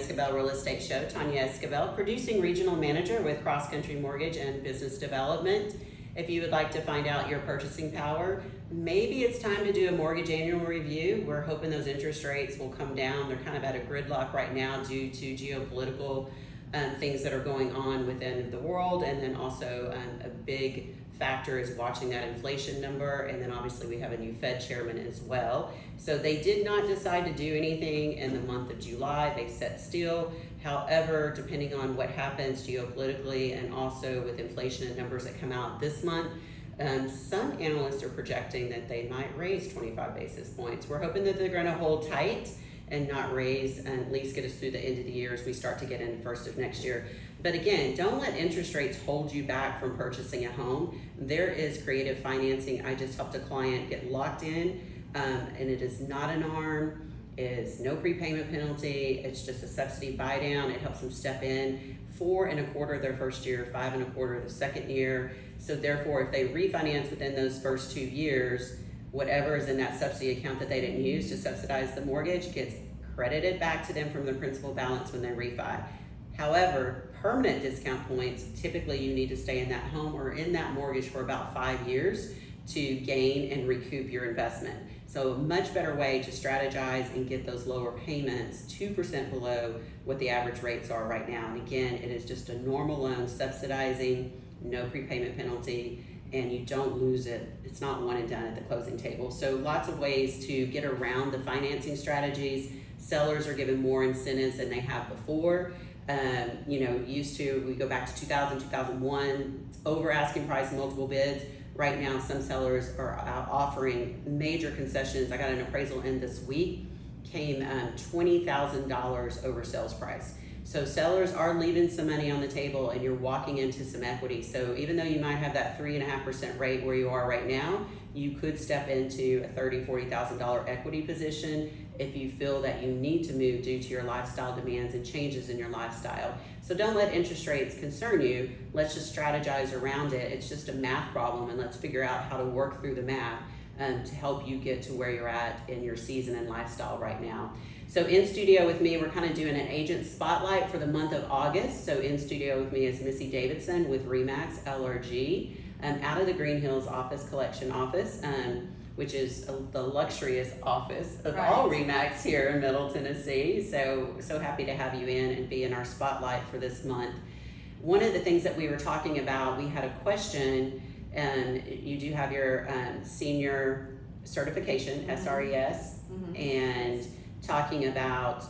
Escobar Real Estate Show. Tanya Escobar, producing regional manager with Cross Country Mortgage and Business Development. If you would like to find out your purchasing power, maybe it's time to do a mortgage annual review. We're hoping those interest rates will come down. They're kind of at a gridlock right now due to geopolitical things that are going on within the world, and then also a big factor is watching that inflation number, and then obviously we have a new Fed chairman as well. So they did not decide to do anything in the month of July. They sat still. However, depending on what happens geopolitically and also with inflation and numbers that come out this month, some analysts are projecting that they might raise 25 basis points. We're hoping that they're going to hold tight and not raise, and at least get us through the end of the year as we start to get in the first of next year. But again, don't let interest rates hold you back from purchasing a home. There is creative financing. I just helped a client get locked in, and it is not an ARM, is no prepayment penalty, it's just a subsidy buy down. It helps them step in 4.25% their first year, 5.25% the second year. So therefore, if they refinance within those first 2 years, whatever is in that subsidy account that they didn't use to subsidize the mortgage gets credited back to them from their principal balance when they refi. However, permanent discount points, typically you need to stay in that home or in that mortgage for about 5 years to gain and recoup your investment. So a much better way to strategize and get those lower payments, 2% below what the average rates are right now. And again, it is just a normal loan subsidizing, no prepayment penalty, and you don't lose it. It's not one and done at the closing table. So lots of ways to get around the financing strategies. Sellers are given more incentives than they have before. Used to, we go back to 2000, 2001, over asking price, multiple bids. Right now, some sellers are offering major concessions. I got an appraisal in this week, came $20,000 over sales price. So sellers are leaving some money on the table and you're walking into some equity. So even though you might have that 3.5% rate where you are right now, you could step into a $30,000, $40,000 equity position if you feel that you need to move due to your lifestyle demands and changes in your lifestyle. So don't let interest rates concern you. Let's just strategize around it. It's just a math problem, and let's figure out how to work through the math to help you get to where you're at in your season and lifestyle right now. So in studio with me, we're kind of doing an agent spotlight for the month of August. So in studio with me is Missy Davidson with RE/MAX LRG, out of the Green Hills office, collection office, which is the luxurious office of all RE/MAX here in Middle Tennessee. So happy to have you in and be in our spotlight for this month. One of the things that we were talking about, we had a question, and you do have your senior certification, SRES, and talking about,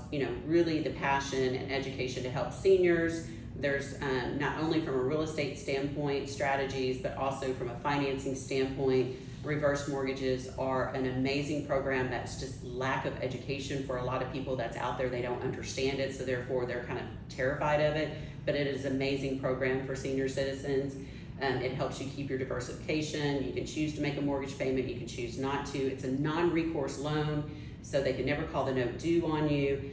really the passion and education to help seniors. There's not only from a real estate standpoint strategies, but also from a financing standpoint. Reverse mortgages are an amazing program that's just lack of education for a lot of people that's out there. They don't understand it, so therefore they're kind of terrified of it. But it is an amazing program for senior citizens. It helps you keep your diversification. You can choose to make a mortgage payment. You can choose not to. It's a non-recourse loan, so they can never call the note due on you.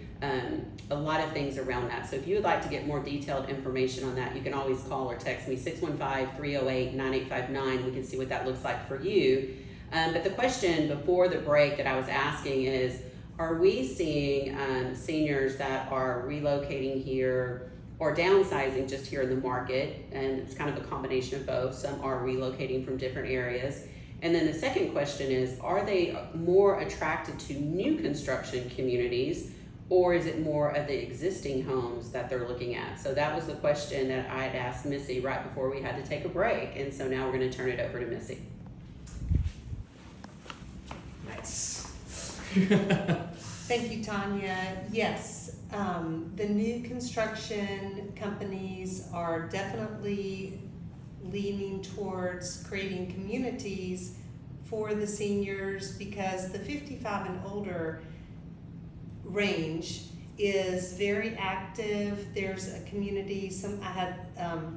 A lot of things around that. So if you would like to get more detailed information on that, you can always call or text me 615-308-9859. We can see what that looks like for you. But the question before the break that I was asking is, are we seeing seniors that are relocating here or downsizing just here in the market? And it's kind of a combination of both. Some are relocating from different areas. And then the second question is, are they more attracted to new construction communities, or is it more of the existing homes that they're looking at? So that was the question that I had asked Missy right before we had to take a break. And so now we're going to turn it over to Missy. Nice. Thank you, Tanya. Yes, the new construction companies are definitely leaning towards creating communities for the seniors, because the 55 and older range is very active. There's a community. I had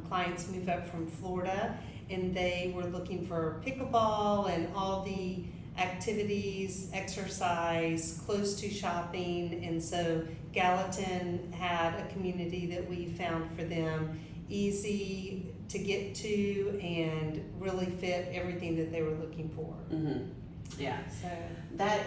clients move up from Florida, and they were looking for pickleball and all the activities, exercise, close to shopping, and so Gallatin had a community that we found for them, easy to get to and really fit everything that they were looking for. Yeah. So that